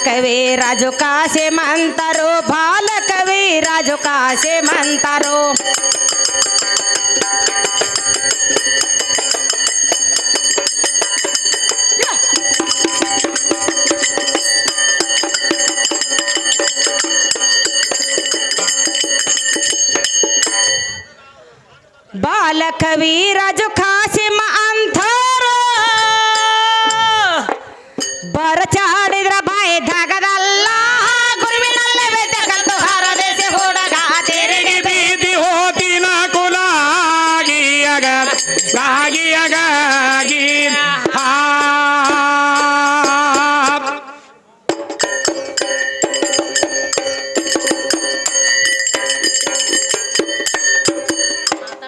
ಬಾಲಕವಿ ರಾಜು ಕಾಸೆಮಂತರು ಬಾಲಕವಿ ರಾಜು ಕಾಸೆಮಂತರು ಬಾಲಕವಿ ರಾಜು ಕಾಸಿಮ ಅಂಥರು ಬರಚಾಡಿದ್ರ ಬಾಯಿ ಧಾಗದಲ್ಲ ಗುರುವಿನಲ್ಲೇ ವೇದ ಕಲ್ತು ಹರದೇಶ ಹುಡುಗ ತಿರುಗಿ ಬೀದಿ ಹೋತಿನ ಕುಲಾಗಿಯಗ ಗಾಗಿಯಗಾಗಿ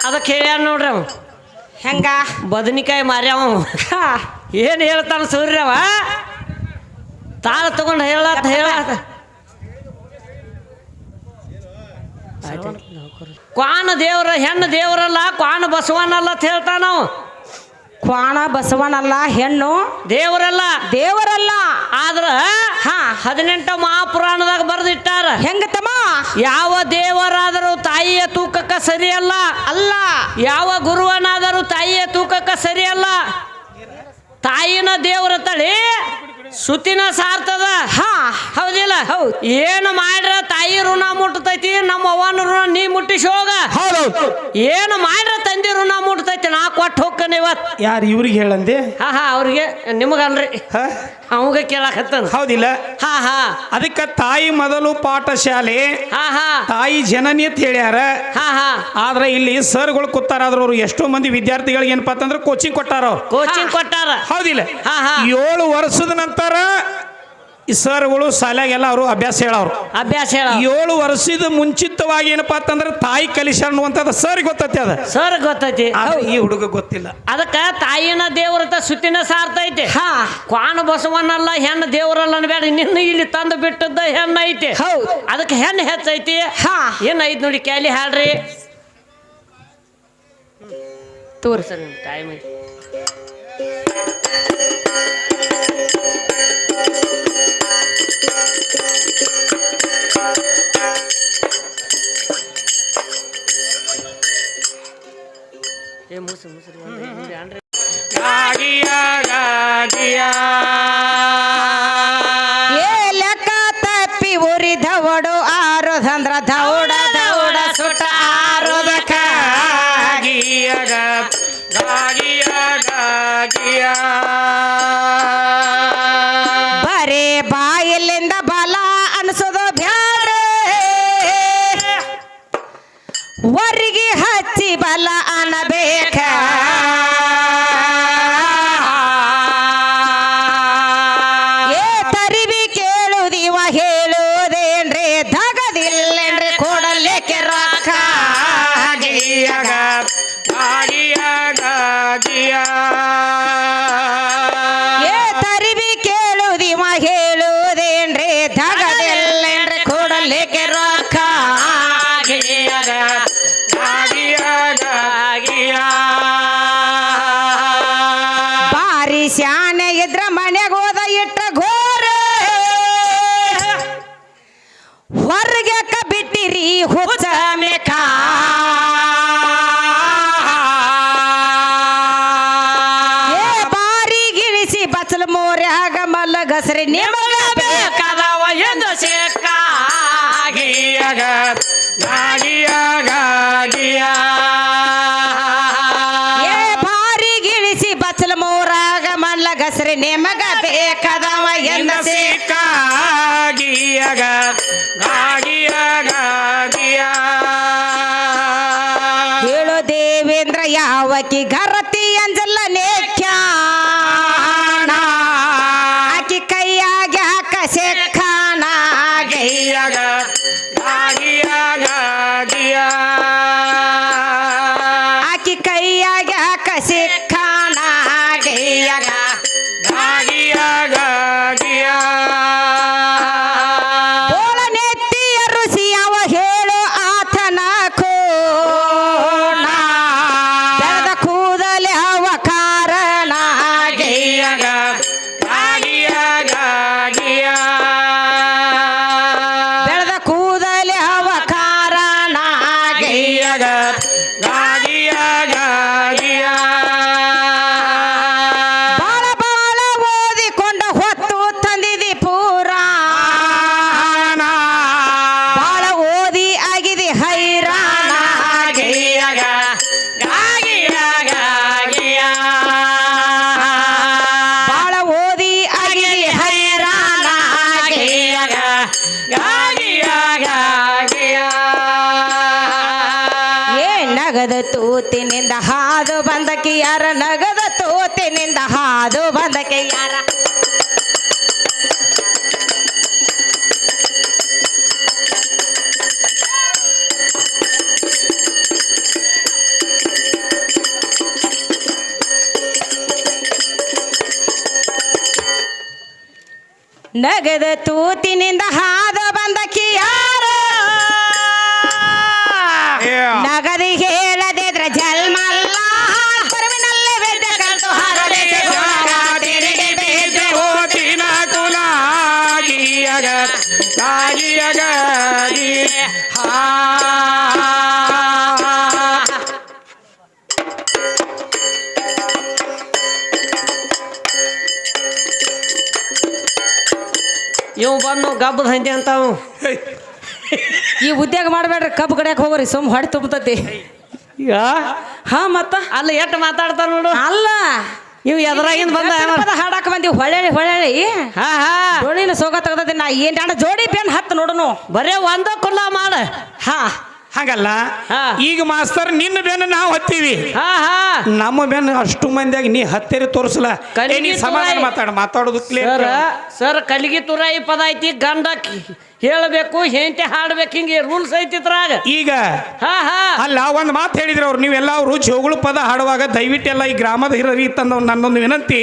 ಅದಕ್ಕೆ ಹೇಳ್ಯಾನ ನೋಡ್ರಿ ಅವ ಹೆಂಗ ಬದನಿಕಾಯಿ ಮಾರ್ಯಾವ ಏನು ಹೇಳ್ತಾನ ಸೂರ್ಯವ ತಾಳ ತಗೊಂಡು ಹೇಳತ್ತ ಕ್ವಾಣ ದೇವ್ರ ಹೆಣ್ಣು ದೇವ್ರಲ್ಲ ಕ್ವಾಣ ಬಸವನಲ್ಲ ಅಂತ ಹೇಳ್ತಾನ ನಾವು ಕ್ವಾಣ ಬಸವನಲ್ಲ ಹೆಣ್ಣು ದೇವರಲ್ಲ ದೇವರಲ್ಲ ಆದ್ರ 18 ಮಹಾಪುರಾಣದಾಗ ಬರೆದಿಟ್ಟಾರ ಹೆಂಗ ತಮ್ಮ ಯಾವ ದೇವರಾದರೂ ತಾಯಿಯ ತೂಕಕ್ಕ ಸರಿಯಲ್ಲ ಅಲ್ಲ ಯಾವ ಗುರುವನಾದರೂ ತಾಯಿಯ ತೂಕಕ್ಕ ಸರಿಯಲ್ಲ ತಾಯಿನ ದೇವರ ತಳಿ ಸುತ್ತಿನ ಸಾರ್ತದ ಹೌದಿಲ್ಲ ಏನು ಮಾಡ್ರ ತಾಯಿ ಋಣ ಮುಟ್ಟತೈತಿ ನಮ್ಮ ಅವ್ವನ ಋಣ ನೀ ಮುಟ್ಟಿಸಿ ಹೋಗ ಏನು ಮಾಡ್ರ ತಂದೆ ಋಣ ಮುಟ್ಟತೈತಿ ನಾ ಕೊಟ್ಟು ಹೋಗ್ತಾನೆ ಇವತ್ತು ಯಾರು ಇವ್ರಿಗೆ ಹೇಳಂದೆ ಅವ್ರಿಗೆ ನಿಮಗಲ್ರಿ ಅವಾಗ ಕೇಳಕತ್ತಾನ ಹೌದಿಲ್ಲ ಅದಕ್ಕ ತಾಯಿ ಮೊದಲು ಪಾಠಶಾಲೆ ತಾಯಿ ಜನನಿ ಅಂತ ಹೇಳ್ಯಾರ ಆದ್ರೆ ಇಲ್ಲಿ ಸರ್ಗಳು ಕೂತಾರ ಆದ್ರ ಅವ್ರು ಎಷ್ಟೋ ಮಂದಿ ವಿದ್ಯಾರ್ಥಿಗಳಿಗೆ ಏನಪ್ಪಾ ಅಂತಂದ್ರೆ ಕೋಚಿಂಗ್ ಕೊಟ್ಟಾರ ಕೋಚಿಂಗ್ ಕೊಟ್ಟಾರ ಹೌದಿಲ್ಲ 7 ವರ್ಷದ ನಂತರ ಈ ಸರ್ಗಳು ಶಾಲೆಗೆಲ್ಲ ಅವರು ಅಭ್ಯಾಸ ಹೇಳ 7 ವರ್ಷದ ಮುಂಚಿತವಾಗಿ ಏನಪ್ಪಾ ಅಂತಂದ್ರೆ ತಾಯಿ ಕಲಿಸ ಅನ್ನುವಂಥದ್ದು ಸರ್ ಗೊತ್ತೈತಿ ಅದ ಸರ್ ಗೊತ್ತೈತಿ ಈ ಹುಡುಗ ಗೊತ್ತಿಲ್ಲ ಅದಕ್ಕ ತಾಯಿನ ದೇವ್ರತ ಸುತ್ತಿನ ಸಾರ್ತೈತಿ ಕ್ವಾಣ ಬಸವನಲ್ಲ ಹೆಣ್ಣು ದೇವರಲ್ಲ ಅನ್ಬೇಡ ನಿನ್ನ ಇಲ್ಲಿ ತಂದು ಬಿಟ್ಟದ್ದ ಹೆಣ್ಣು ಐತಿ ಅದಕ್ಕೆ ಹೆಣ್ಣು ಹೆಚ್ಚೈತಿ ಏನೈತಿ ನೋಡಿ ಕ್ಯಾಲಿ ಹಾಡ್ರಿ ತೋರಿಸ್ರಿ ಟೈಮ್ ಐತಿ ಲೆಕ್ಕ ತಪ್ಪಿ ಉರಿದವಡು ಆರೋದಂದ್ರ ದೌಡ ದೌಡ ಸುಟ ಆರೋದಕ ಬರೇ ಬಾಯಲ್ಲಿಂದ ಬಲ ಅನ್ಸೋದು ಬ್ಯಾರೆ ವರಿಗೆ ಹಚ್ಚಿ ಬಲ ಅನ್ನಬೇಕ ತರಿವಿ ಕೇಳುದಿವ ಹೇಳುವುದೇನ್ರಿ ದಗದಿಲ್ಲೇನ್ರಿ ಕೊಡಲಿಕ್ಕೆ ರೊಕ್ಕ ತರಿವಿ ಕೇಳುದಿವ ಹೇಳುವುದೇನ್ರಿ ದಗದಿಲ್ಲೇನ್ರಿ ಕೊಡಲಿಕ್ಕೆ ರೊಕ್ಕ ಬಾರಿ ಶಾನೆ ಇದ್ರ ಮನೆಗೆ ಹೋದ ಇಟ್ಟ ಘೋರ ಹೊರಗೆ ಬಿಟ್ಟಿರಿ ಹುಚ್ಚ ಮೇಕ ಬಾರಿ ಗಿಳಿಸಿ ಬಚ್ಚಲ ಮೋರ್ಯಾಗ ಮಲ್ಲಗಸ್ರಿ ನಿಮಗ ಬೇಕಾದವ ಎಂದು ಸೇಕ ಬಾರಿ ಗಿಳಿಸಿ ಬಚ್ಚಲ ಮೋರಾಗ ಮಲ್ಲಗಸ್ರಿ ನಿಮಗ ಬೇಕಾದವ ಎಂದ ಸೇಕ ಹೇಳು ದೇವೇಂದ್ರ ಯಾವಕಿ ಗರತಿ ಅಂಜಲ್ಲ ನೇಖ್ಯಾಣ ಆಕಿ ಕೈಯಾಗ ಹಾಕ ಸೆಖಾಣ ಆಕಿ ಕೈಯಾಗ ಹಾಕ ಸೆಖಾಣ ಬೋಳ ನೆತ್ತಿಯ ಋಷಿ ಅವ ಹೇಳು ಆತನ ಕೋಣ ಬೆಳೆದ ಕೂದಲೆ ಅವ ಕಾರಣ ನಗದ ತೂತಿನಿಂದ ಹಾದು ಬಂದಕ್ಕೆ ಯಾರ ನಗದ ತೂತಿನಿಂದ ಹಾದು ಬಂದಕ್ಕೆ ಯಾರ ನಗದ ತೂತಿನಿಂದ ಹಾದು ಬಂದಕ್ಕೆ ಯಾರ ನಗದಿ ಹೇಳದಿದ್ರ ಜಲ್ಮಲ್ಲ ಪರವಿನಲ್ಲಿ ಬೆದ್ದ ಕಂತು ಇವ್ ಬಂದು ಗಬ್ಬದ ಹಂದಿ ಅಂತಾವು ಈ ಉದ್ಯೋಗ ಮಾಡಬೇಡ್ರಿ ಕಬ್ಬು ಕಡಿಯಕ್ ಹೋಗ್ರಿ ಸುಮ್ ಹೊಡಿ ತುಂಬತತಿ ಈಗ ಹಾ ಮತ್ತ ಅಲ್ಲ ಎಟ್ಟು ಮಾತಾಡ್ತಾರ ನೋಡು ಅಲ್ಲ ಇವ್ ಎದ್ರಾಗಿಂದ ಬಂದ ಪದ ಹಾಡಾಕ ಬಂದಿವಿ ಹೊಳ್ಳಿ ಹೊಳ್ಳಿ ಹಾ ಹಾ ಜೋಡಿನ ಸೋಗ ತೆಗ್ದದಿ ನಾ ಏನ್ ಅಣ್ಣ ಜೋಡಿ ಬೆನ್ ಹತ್ತು ನೋಡುನು ಬರೇ ಒಂದ ಕುಲ್ಲ ಮಾಡ ಹಾ ಹಾಗಲ್ಲ ಹಾ. ಈಗ ಮಾಸ್ತರ್ ನಿನ್ನ ಬೆನ್ನ ನಾವು ಹತ್ತೀವಿ ಹಾ ಹಾ ನಮ್ಮ ಬೆನ್ನ ಅಷ್ಟು ಮಂದಿಯಾಗಿ ನೀ ಹತ್ತೇರಿ ತೋರಿಸಲ ಕಲಿಗೆ ಸಮಾಧಾನ ತೋರಾಯಿ. ಮಾತಾಡೋದು ಸರ್ ಸರ್ ಕಲಿಗೆ ತುರಾಯಿ ಪದ ಐತಿ ಗಂಡ ಹೇಳಬೇಕು ಹೆಂಡತಿ ಹಾಡ್ಬೇಕು ಹಿಂಗೆ ರೂಲ್ಸ್ ಐತಿ ಇದ್ರಾಗ ಈಗ ಹಾ ಹಾ ಅಲ್ಲ ಒಂದ್ ಮಾತು ಹೇಳಿದ್ರು ಅವ್ರು ನೀವೆಲ್ಲ ಅವರು ಜೋಗುಳು ಪದ ಹಾಡುವಾಗ ದಯವಿಟ್ಟೆಲ್ಲ ಈ ಗ್ರಾಮದ ಹಿರಿಯರಿ ತಂದ ನನ್ನೊಂದು ವಿನಂತಿ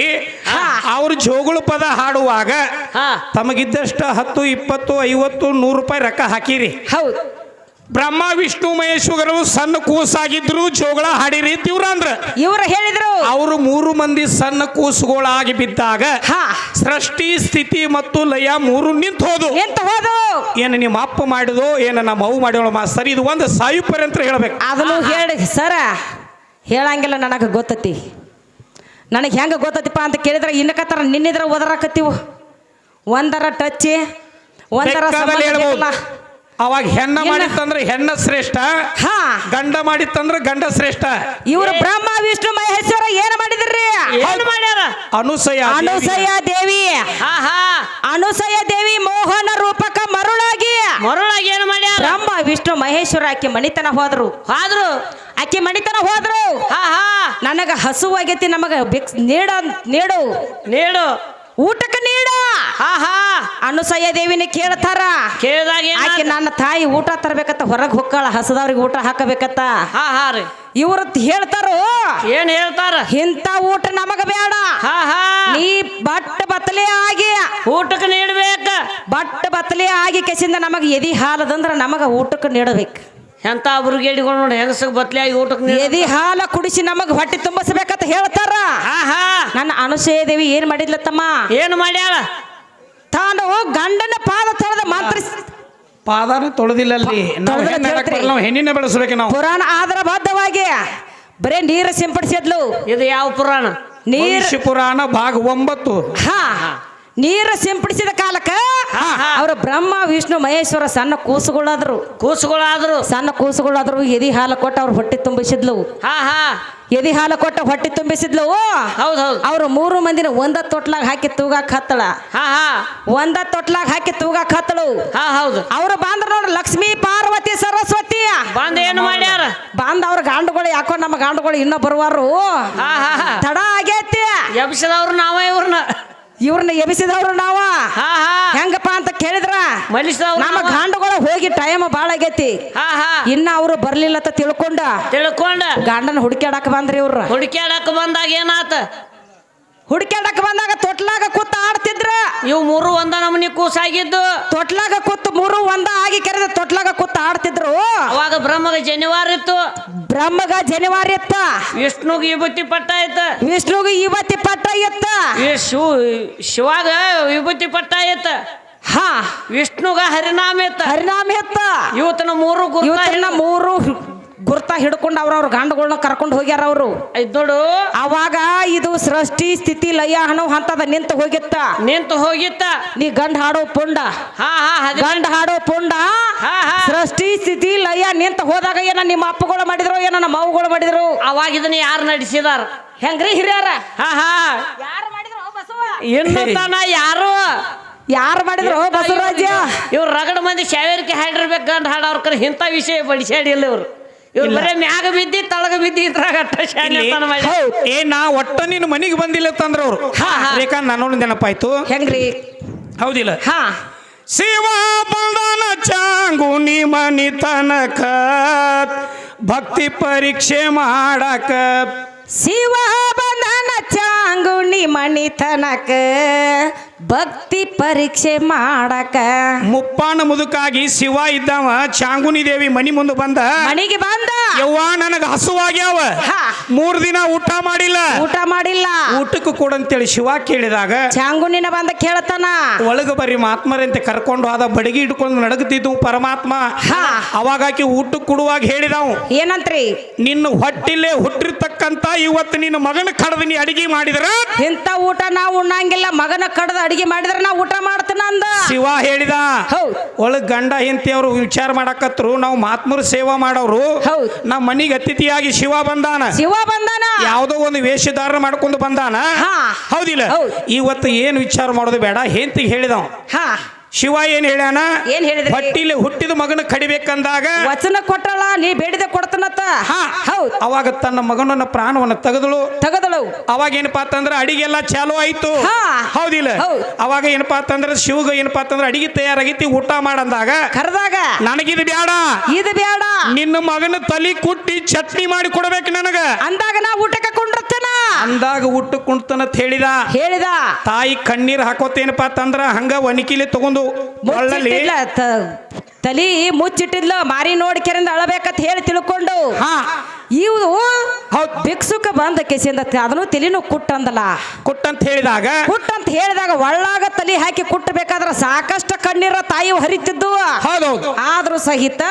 ಅವ್ರು ಜೋಗುಳು ಪದ ಹಾಡುವಾಗ ಹಾ ತಮಗಿದ್ದಷ್ಟ 10, 20, 50, 100 ರೂಪಾಯಿ ರೊಕ್ಕ ಹಾಕಿರಿ. ಹೌದು ಬ್ರಹ್ಮ ವಿಷ್ಣು ಮಹೇಶ್ವರರು ಸಣ್ಣ ಕೂಸಾಗಿದ್ರು ಜೋಗಳ ಹಾಡಿರಿ ತಿವ್ರಂದ್ರ ಇವ್ರು ಹೇಳಿದ್ರು ಅವರು 3 ಮಂದಿ ಸಣ್ಣ ಕೂಸುಗಳಾಗಿ ಬಿದ್ದಾಗ ಹಾ ಸೃಷ್ಟಿ ಸ್ಥಿತಿ ಮತ್ತು ಲಯ 3 ನಿಂತು ಹೋದು. ಎಂತ ಹೋದು ಏನು ನಿಮ್ಮ ಅಪ್ಪ ಮಾಡಿದೋ ಏನು ನಮ್ಮ ಅವು ಮಾಡಿದೋ ಮಾಸ್ತರ್ ಇದು ಒಂದು ಸಾಯು ಪರ್ಯಂತ ಹೇಳ್ಬೇಕು. ಅದನ್ನು ಹೇಳಿ ಸರ ಹೇಳಂಗಿಲ್ಲ ನನಗೆ ಗೊತ್ತತಿ. ನನಗೆ ಹೆಂಗೆ ಗೊತ್ತತಿಪ್ಪ ಅಂತ ಕೇಳಿದ್ರೆ ಇನ್ನಕತ್ತರ ನಿನ್ನಿದ್ರ ಓದರಾಕತ್ತೀವು ಒಂದರ ಟಚ್ ಒಂದರ ಬೇಕಾದಲ್ಲಿ ಹೇಳ್ಬೋದು. ಸಂಬಂಧ ಅವಾಗ ಹೆಣ್ಣ ಮಾಡಿತ್ತಂದ್ರೆ ಹೆಣ್ಣ ಶ್ರೇಷ್ಠ, ಹಾ ಗಂಡ ಮಾಡಿತ್ತಂದ್ರೆ ಗಂಡ ಶ್ರೇಷ್ಠ. ಇವರು ಬ್ರಹ್ಮ ವಿಷ್ಣು ಮಹೇಶ್ವರ ಏನ್ ಮಾಡಿದ್ರಿ? ಏನ್ ಮಾಡ್ಯಾರ? ಅನುಸಯ ಅನುಸಯ ದೇವಿ ಹಾ ಹಾ ಅನುಸಯ ದೇವಿ ಮೋಹನ ರೂಪಕ ಮರುಳಾಗಿ ಮರುಳಾಗಿ ಏನ್ ಮಾಡ್ಯಾರ? ಬ್ರಹ್ಮ ವಿಷ್ಣು ಮಹೇಶ್ವರ ಆಕೆ ಮಣಿತನ ಹೋದ್ರು ಆದ್ರು ಆಕೆ ಮಣಿತನ ಹೋದ್ರು. ಹಾ ಹಾ ನನಗ ಹಸುವಾಗೈತಿ ನಮಗ ನೀಡು ನೀಡು ಊಟಕ್ಕೆ ನೀಡ. ಹಾ ಹಾ ಅನುಸಯ ದೇವಿನ ಕೇಳ್ತಾರ. ಕೇಳಿದಾಗ ಆಕೆ ನನ್ನ ತಾಯಿ ಊಟ ತರಬೇಕತ್ತ ಹೊರಗೆ ಹೊಕ್ಕಾಳ ಹಸದವ್ರಿಗೆ ಊಟ ಹಾಕಬೇಕತ್ತ. ಹಾ ಹಾ ರೀ ಇವ್ರ ಹೇಳ್ತಾರೋ ಏನ್ ಹೇಳ್ತಾರ? ಇಂಥ ಊಟ ನಮಗ ಬೇಡ, ಹಾ ಹಾ ನೀ ಬಟ್ ಬತ್ತಲೆ ಆಗಿ ಊಟಕ್ಕೆ ನೀಡ್ಬೇಕ. ಬಟ್ ಬತ್ತಲೆ ಆಗಿ ಕೆಸಿಂದ ನಮಗ ಎದಿ ಹಾಲದಂದ್ರ ನಮಗ ಊಟಕ್ಕೆ ನೀಡಬೇಕು. ಎಂತ ಬುರುಗೇಡಿಗಳು ನೋಡಿ ಹೆಂಗಸಗ್ ಬತ್ಲಿಯಾಗಿ ಊಟಕ್ಕೆ ಎದಿ ಹಾಲ ಕುಡಿಸಿ ನಮಗ ಹೊಟ್ಟೆ ತುಂಬಿಸ್ಬೇಕಂತ ಹೇಳ್ತಾರ. ಹಾ ಹಾ ನನ್ನ ಅನುಸೂಯ ದೇವಿ ಏನ್ ಮಾಡಿದ್ಲತ್ತಮ್ಮ? ಏನ್ ಮಾಡ್ಯಾಳ? ತಾನು ಗಂಡನ ಪಾದ ತೊಳೆದ ಮಂತ್ರ ಪಾದಾನ ತೊಳೆದಿಲ್ಲ ಅಲ್ಲಿ ನಾವು ತೊಳ್ದ್ರೆ ಹೆಣ್ಣು ತೊಳ್ದ್ರಿ. ನಾವು ಹೆಣ್ಣಿನ ಬೆಳೆಸ್ಬೇಕು ನಾವು. ಪುರಾಣ ಆಧಾರ ಬದ್ಧವಾಗಿ ಬರೇ ನೀರು ಸಿಂಪಡಿಸಿದ್ಲು. ಇದು ಯಾವ ಪುರಾಣ? ನೀರ್ ಭವಿಷ್ಯ ಪುರಾಣ ಭಾಗ 9. ಹಾ ನೀರು ಸಿಂಪಡಿಸಿದ ಕಾಲಕ್ಕ ಹಾ, ಹಾ. ಅವ್ರ ಬ್ರಹ್ಮ ವಿಷ್ಣು ಮಹೇಶ್ವರ ಸಣ್ಣ ಕೂಸುಗಳಾದ್ರು. ಕೂಸುಗಳಾದ್ರು. ಸಣ್ಣ ಕೂಸುಗಳಾದ್ರು ಎದಿ ಹಾಲು ಕೊಟ್ಟು ಅವ್ರ ಹೊಟ್ಟೆ ತುಂಬಿಸಿದ್ಲು. ಹಾ ಹಾ ಎದಿ ಹಾಲು ಕೊಟ್ಟು ಹೊಟ್ಟೆ ತುಂಬಿಸಿದ್ಲು. ಹೌದ್ ಹೌದ್ ಅವ್ರು 3 ಮಂದಿನ ಒಂದ ತೊಟ್ಲಾಗ ಹಾಕಿ ತೂಗಾಕ್ ಹತ್ತಳ. ಹಾ ಹಾ ಒಂದ ತೊಟ್ಲಾಗ ಹಾಕಿ ತೂಗಾಕ್ ಹತ್ತಳು. ಹಾ ಹೌದು ಅವ್ರು ಬಂದ್ರ ನೋಡ್ರಿ ಲಕ್ಷ್ಮೀ ಪಾರ್ವತಿ ಸರಸ್ವತಿ ಬಂದ್ ಏನ್ ಮಾಡ್ಯಾರ? ಬಂದ ಅವ್ರ ಗಾಂಡುಗಳು ಯಾಕೋ ನಮ್ಮ ಗಾಂಡುಗಳು ಇನ್ನೂ ಬರುವಾರು ಹಾ ಹಾ ಹಾ ತಡ ಆಗೈತಿ. ಎಬ್ಸಿದವ್ರು ನಾವ ಇವ್ರನ್ನ ಇವ್ರನ್ನ ಎಬಿಸಿದವ್ರು ನಾವ. ಹಾ ಹಾ ಹೆಂಗಪ್ಪ ಅಂತ ಕೇಳಿದ್ರ ಮಲಿಸಿದವ್ರು ನಮ್ಮ ಗಾಂಡುಗಳು ಹೋಗಿ ಟೈಮ್ ಬಾಳ ಆಗೈತಿ. ಹಾ ಹಾ ಇನ್ನ ಅವ್ರು ಬರ್ಲಿಲ್ಲ ಅಂತ ತಿಳ್ಕೊಂಡ ತಿಳ್ಕೊಂಡ ಗಂಡನ ಹುಡುಕ್ಯಾಡಕ್ ಬಂದ್ರಿ ಇವ್ರ. ಹುಡುಕ್ಯಾಡಕ್ ಬಂದಾಗ ಏನಾತ? ಹುಡುಕ್ಯಾಡಕ್ ಬಂದಾಗ ತೊಟ್ಲಾಗ ಕೂತ ಆಡ್ತಿದ್ರ. ಇವ್ 3 ಒಂದ ನಮನಿ ಕೂಸಾಗಿದ್ದು. ತೊಟ್ಲಾಗ ಕೂತ್ 3 ಒಂದ ಆಗಿ ಕರೆದ ತೊಟ್ಲಾಗ ಕೂತ ಆಡ್ತಿದ್ರು. ಅವಾಗ ಬ್ರಹ್ಮಗೆ ಜನಿವಾರ ಇತ್ತು, ಬ್ರಹ್ಮಗ ಜನಿವಾರ ಇತ್ತ, ವಿಷ್ಣುಗ್ ವಿಭೂತಿ ಪಟ್ಟ ಇತ್ತ, ವಿಷ್ಣುಗ ಇವತ್ತಿ ಪಟ್ಟ ಇತ್ತ. ಶಿವಾಗ ವಿಭೂತಿ ಪಟ್ಟ ಇತ್ತ, ಹಾ ವಿಷ್ಣುಗ ಹರಿನಾಮ ಇತ್ತ, ಹರಿನಾಮ ಇತ್ತ. ಇವತ್ತನ 3 ಗುರುತ ಇವತ್ತಿನ 3 ಗುರ್ತ ಹಿಡ್ಕೊಂಡು ಅವ್ರವ್ರ ಗಂಡುಗಳನ್ನ ಕರ್ಕೊಂಡು ಹೋಗ್ಯಾರ ಅವರು. ನೋಡು ಅವಾಗ ಇದು ಸೃಷ್ಟಿ ಸ್ಥಿತಿ ಲಯ ಅನ್ನೋ ಹಂತದ ನಿಂತು ಹೋಗಿತ್ತ. ನಿಂತು ಹೋಗಿತ್ತ. ನೀ ಗಂಡ ಹಾಡೋ ಪುಂಡ, ಹಾ ಹಾ ಗಂಡ ಹಾಡೋ ಪುಂಡ. ಹಾ ಹಾ ಸೃಷ್ಟಿ ಸ್ಥಿತಿ ಲಯ ನಿಂತು ಹೋದಾಗ ಏನ ನಿಮ್ಮ ಅಪ್ಪಗಳು ಮಾಡಿದ್ರು ಏನೋ ನಮ್ಮ ಅವ್ಗಳು ಮಾಡಿದ್ರು. ಅವಾಗ ಇದನ್ನ ಯಾರು ನಡೆಸಿದಾರ? ಹೆಂಗ್ರಿ ಹಿರಿಯರ? ಹಾ ಹಾ ಯಾರು ಮಾಡಿದ್ರು ಬಸವ? ಇನ್ನು ತಾನ ಯಾರು ಯಾರು ಮಾಡಿದ್ರು ಬಸವರಾಜ? ಇವ್ರು ರಗಡ ಮಂದಿ ಶಾವೇರಿಕೆ ಹಾಡಿರ್ಬೇಕು ಗಂಡ ಹಾಡೋರ್ ಕರೆ ಇಂಥ ವಿಷಯ ಬಡಿಸಾಡಿಲ್ಲ ಇವ್ರು. ಇವ್ರು ಬರೇ ಮ್ಯಾಗ ಬಿದ್ದಿ ತಳಗ ಬಿದ್ದಿ ಇದ್ರಾಗ ಅಟ್ಟ ಶಾನೆ ಇಲ್ಲಿ ತನ ಮಾಡಿ. ಏ ನಾ ಒಟ್ಟ ನಿನ್ನ ಮನಿಗೆ ಬಂದಿಲ್ಲ ತಂದ್ರ ಅವ್ರು ರೇಖಾ ನನ್ನೊಂದು ನೆನಪಾಯ್ತು ಹೆಂಗ್ರಿ ಹೌದಿಲ್ಲ ಹಾ ಶಿವ ಬಂದನ ಚಾಂಗುನಿ ಮನಿ ತನಕ ಭಕ್ತಿ ಪರೀಕ್ಷೆ ಮಾಡಕ ಶಿವ ಬಂಧನ ಚಾಂಗುಣಿ ಮಣಿ ತನಕ ಭಕ್ತಿ ಪರೀಕ್ಷೆ ಮಾಡಕ ಮುಪ್ಪಾನ ಮುದುಕಾಗಿ ಶಿವ ಇದ್ದವ ಚಾಂಗುನಿ ದೇವಿ ಮನಿ ಮುಂದೆ ಬಂದ ಮಣಿಗೆ ಬಂದ ಯವ್ವ ನನಗ ಹಸುವಾಗ್ಯಾವ ಹಾ. 3 ದಿನ ಊಟ ಮಾಡಿಲ್ಲ ಊಟ ಮಾಡಿಲ್ಲ ಊಟಕ್ಕೂ ಕೊಡಂತೇಳಿ ಶಿವ ಕೇಳಿದಾಗ ಚಾಂಗುಣಿನ ಬಂದ ಕೇಳ್ತಾನ ಒಳಗ ಬರ್ರಿ ಮಾತ್ಮರಂತೆ ಕರ್ಕೊಂಡು ಹೋದ ಬಡಗಿ ಹಿಡ್ಕೊಂಡು ನಡಗತಿದ್ದು ಪರಮಾತ್ಮ ಹಾ. ಅವಾಗ ಆಕಿ ಊಟಕ್ಕೆ ಕೊಡುವಾಗ ಹೇಳಿದವು ಏನಂತ್ರಿ ನಿನ್ನ ಹೊಟ್ಟಿಲೆ ಹುಟ್ಟಿರ್ತಕ್ಕಂತ ಇವತ್ತು ನಿನ್ನ ಮಗನ ಕಡದ ನೀ ಅಡಿಗೆ ಮಾಡಿದ್ರ ಇಂಥ ಊಟ ನಾವು ಉಣ್ಣಂಗಿಲ್ಲ ಮಗನ ಕಡದ ಅಡಿಗೆ ಮಾಡಿದ್ರೆ ನಾವು ಊಟ ಮಾಡ್ತಾನ ಅಂದ ಶಿವ ಹೇಳಿದ ಹೌದ್ ಒಳಗ್ ಗಂಡ ಹೆಂಡತಿ ಅವರು ವಿಚಾರ ಮಾಡಕತ್ರು ನಾವು ಮಾತ್ಮರು ಸೇವಾ ಮಾಡೋರು ಹೌದ್ ನಮ್ಮ ಮನಿಗೆ ಅತಿಥಿಯಾಗಿ ಶಿವ ಬಂದಾನ ಶಿವ ಬಂದಾನ ಯಾವುದೋ ಒಂದು ವೇಷಧಾರ ಮಾಡ್ಕೊಂಡು ಬಂದಾನ ಹಾ. ಹೌದಿಲ್ಲ ಹೌದ್. ಇವತ್ತು ಏನು ವಿಚಾರ ಮಾಡೋದು ಬೇಡ ಹೆಂಡತಿಗೆ ಹೇಳಿದವ ಹಾ ಶಿವ ಏನ್ ಹೇಳ್ಯಾನ ಏನ್ ಹೇಳಿದ್ರಿ? ಹೊಟ್ಟಿಲೆ ಹುಟ್ಟಿದ ಮಗನ ಕಡಿಬೇಕಂದಾಗ ವಚನ ಕೊಟ್ಟಳ ನೀ ಬೇಡಿದ ಕೊಡ್ತಾನತ್ತ ಹಾ. ಹೌದ್ ಅವಾಗ ತನ್ನ ಮಗನನ್ನ ಪ್ರಾಣವನ್ನು ತೆಗೆದಳು ತಗದಳು ಅವಾಗ ಏನಪ್ಪಾ ಅಂತಂದ್ರ ಅಡಿಗೆ ಎಲ್ಲ ಚಾಲು ಆಯ್ತು ಹಾ. ಹೌದಿಲ್ಲ ಹೌದ್. ಅವಾಗ ಏನಪ್ಪಾ ಅಂತಂದ್ರ ಶಿವಗ ಏನಪ್ಪಾ ಅಂತಂದ್ರ ಅಡಿಗೆ ತಯಾರಾಗೈತಿ ಊಟ ಮಾಡಂದಾಗ ಕರೆದಾಗ ನನಗಿದು ಬ್ಯಾಡ ಇದು ಬೇಡ ನಿನ್ನ ಮಗನ ತಲಿ ಕುಟ್ಟಿ ಚಟ್ನಿ ಮಾಡಿ ಕೊಡ್ಬೇಕು ನನಗ ಅಂದಾಗ ನಾ ಊಟಕ್ಕೆ ಕೊಂಡಿರ್ತೇನ ಅಂದಾಗ ಊಟ ಕುಂತನತ್ ಹೇಳಿದ ಹೇಳಿದ ತಾಯಿ ಕಣ್ಣೀರ್ ಹಾಕೋತೇನಪ್ಪಾ ಅಂತಂದ್ರ ಹಂಗ ಒಣಕಿಲಿ ತಗೊಂಡು ಒಳ್ಳಲ್ಲಿ ಮುಚ್ಚಿಟ್ಟಿದ್ಲ ತಲಿ ಮುಚ್ಚಿಟ್ಟಿದ್ಲ ಮಾರಿ ನೋಡಿ ಕೆರಿಂದ ಅಳಬೇಕಂತ ಹೇಳಿ ತಿಳ್ಕೊಂಡು ಹಾ ಇವು ಹೌದ್ ಭಿಕ್ಷುಕ ಬಂದ ಕೆಸಿಂದ ಅದನ್ನು ತಲಿನೂ ಕುಟ್ಟಂದಲ್ಲ ಕುಟ್ಟಂತ ಹೇಳಿದಾಗ ಕುಟ್ಟಂತ ಹೇಳಿದಾಗ ಒಳ್ಳಾಗ ತಲಿ ಹಾಕಿ ಕುಟ್ಟಬೇಕಾದ್ರ ಸಾಕಷ್ಟು ಕಣ್ಣೀರ ತಾಯಿ ಹರಿತಿದ್ದು ಹೌದೌದು ಆದ್ರೂ ಸಹಿತ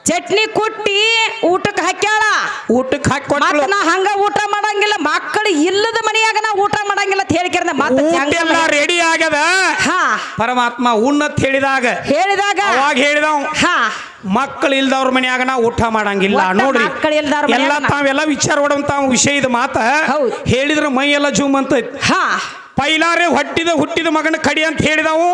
ಚಟ್ನಿ ಕುಟ್ಟಿ ಊಟಕ್ಕೆ ಹಾಕ್ಯಾಳ ಊಟಕ್ಕೆ ಹಾಕಿ ಕೊಟ್ಟಳು ಮತ್ತ ನಾ ಹಂಗ ಊಟ ಮಾಡಂಗಿಲ್ಲ ಮಕ್ಕಳು ಇಲ್ಲದ ಮನೆಯಾಗ ನಾ ಊಟ ಮಾಡಂಗಿಲ್ಲ ಅಂತ ಹೇಳಿಕೆರಿಂದ ಊಟ ಎಲ್ಲ ರೆಡಿ ಆಗ್ಯದ ಹಾ ಪರಮಾತ್ಮ ಉಣ್ಣತ್ ಹೇಳಿದಾಗ ಹೇಳಿದಾಗ ಅವಾಗ ಹೇಳಿದವ್ ಹಾ ಮಕ್ಕಳು ಇಲ್ದವ್ರ ಮನ್ಯಾಗ ನಾ ಊಟ ಮಾಡಂಗಿಲ್ಲ ಒಟ್ಟ ನೋಡ್ರಿ ಮಕ್ಕಳ್ ಇಲ್ದವ್ರ ಮನ್ಯಾಗ ಎಲ್ಲ ತಾವೆಲ್ಲ ವಿಚಾರ ಮಾಡುವಂತ ವಿಷಯದ ಮಾತ ಹೌದ್. ಹೇಳಿದ್ರ ಮೈ ಎಲ್ಲ ಜೂಮ್ ಅಂತ ಹಾ ಪೈಲಾರೆ ಹುಟ್ಟಿದ ಮಗನ ಕಡಿ ಅಂತ ಹೇಳಿದವು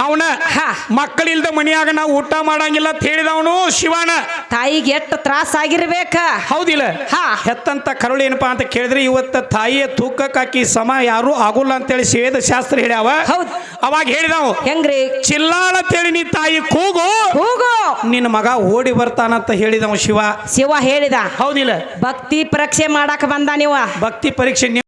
ಅವನ ಹಾ. ಮಕ್ಕಳಿಲ್ದ ಮನಿಯಾಗ ನಾವು ಊಟ ಮಾಡಂಗಿಲ್ಲ ಅಂತ ಹೇಳಿದವನು ಶಿವನ ತಾಯಿಗೆ ಎಷ್ಟು ತ್ರಾಸ ಆಗಿರ್ಬೇಕ ಹೌದಿಲ್ಲ ಹಾ. ಹೆತ್ತಂತ ಕರುಳು ಏನಪ್ಪಾ ಅಂತ ಕೇಳಿದ್ರೆ ಇವತ್ತ ತಾಯಿಯ ತೂಕಕ್ಕೆ ಹಾಕಿ ಸಮ ಯಾರು ಆಗುಲ್ಲ ಅಂತೇಳಿ ವೇದ ಶಾಸ್ತ್ರ ಹೇಳ್ಯಾವ ಹೌದ್. ಅವಾಗ ಹೇಳಿದವು ಹೆಂಗ್ರಿ ಚಿಲ್ಲಾಳ ಅಂತೇಳಿ ನೀ ತಾಯಿ ಕೂಗು ಹೋಗು ನಿನ್ನ ಮಗ ಓಡಿ ಬರ್ತಾನಂತ ಹೇಳಿದವ ಶಿವ ಶಿವ ಹೇಳಿದ ಹೌದಿಲ್ಲ ಭಕ್ತಿ ಪರೀಕ್ಷೆ ಮಾಡಾಕ ಬಂದ ನೀವ ಭಕ್ತಿ ಪರೀಕ್ಷೆ